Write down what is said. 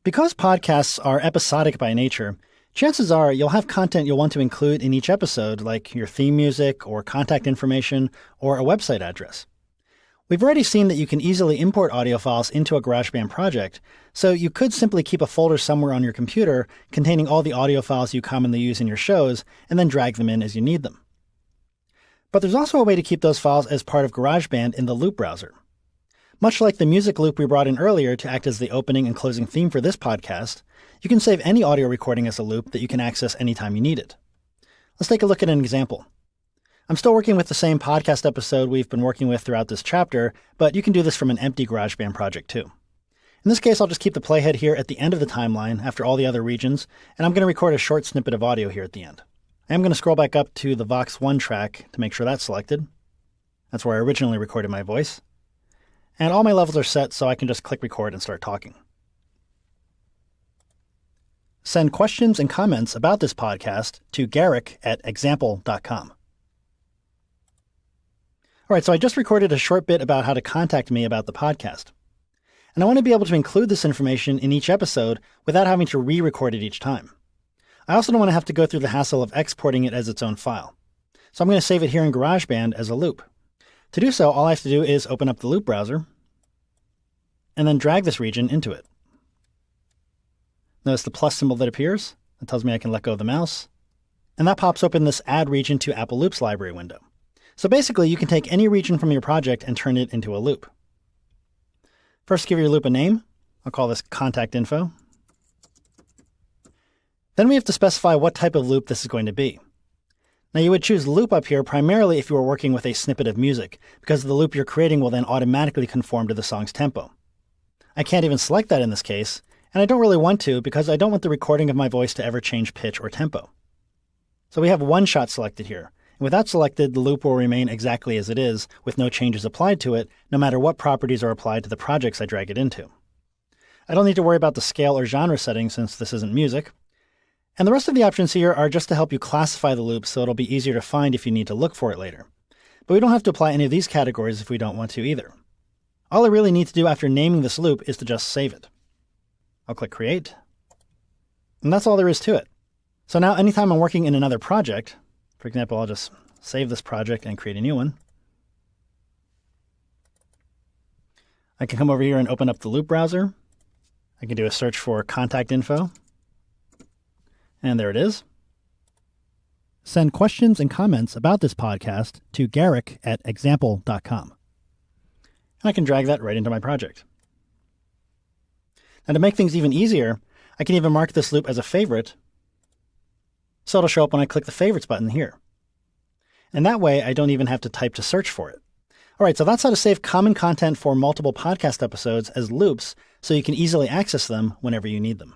Because podcasts are episodic by nature, chances are you'll have content you'll want to include in each episode, like your theme music or contact information or a website address. We've already seen that you can easily import audio files into a GarageBand project, so you could simply keep a folder somewhere on your computer containing all the audio files you commonly use in your shows and then drag them in as you need them. But there's also a way to keep those files as part of GarageBand in the loop browser. Much like the music loop we brought in earlier to act as the opening and closing theme for this podcast, you can save any audio recording as a loop that you can access anytime you need it. Let's take a look at an example. I'm still working with the same podcast episode we've been working with throughout this chapter, but you can do this from an empty GarageBand project too. In this case, I'll just keep the playhead here at the end of the timeline after all the other regions, and I'm going to record a short snippet of audio here at the end. I am going to scroll back up to the Vox 1 track to make sure that's selected. That's where I originally recorded my voice. And all my levels are set, so I can just click record and start talking. Send questions and comments about this podcast to garrick@example.com. All right, so I just recorded a short bit about how to contact me about the podcast. And I want to be able to include this information in each episode without having to re-record it each time. I also don't want to have to go through the hassle of exporting it as its own file. So I'm going to save it here in GarageBand as a loop. To do so, all I have to do is open up the loop browser and then drag this region into it. Notice the plus symbol that appears. That tells me I can let go of the mouse. And that pops open this Add Region to Apple Loops library window. So basically, you can take any region from your project and turn it into a loop. First, give your loop a name. I'll call this Contact Info. Then we have to specify what type of loop this is going to be. Now, you would choose loop up here primarily if you were working with a snippet of music, because the loop you're creating will then automatically conform to the song's tempo. I can't even select that in this case, and I don't really want to because I don't want the recording of my voice to ever change pitch or tempo. So we have one shot selected here. And with that selected, the loop will remain exactly as it is, with no changes applied to it, no matter what properties are applied to the projects I drag it into. I don't need to worry about the scale or genre setting since this isn't music. And the rest of the options here are just to help you classify the loop so it'll be easier to find if you need to look for it later. But we don't have to apply any of these categories if we don't want to either. All I really need to do after naming this loop is to just save it. I'll click Create. And that's all there is to it. So now anytime I'm working in another project, for example, I'll just save this project and create a new one. I can come over here and open up the loop browser. I can do a search for contact info. And there it is. Send questions and comments about this podcast to garrick@example.com. And I can drag that right into my project. Now to make things even easier, I can even mark this loop as a favorite, so it'll show up when I click the Favorites button here. And that way, I don't even have to type to search for it. All right, so that's how to save common content for multiple podcast episodes as loops so you can easily access them whenever you need them.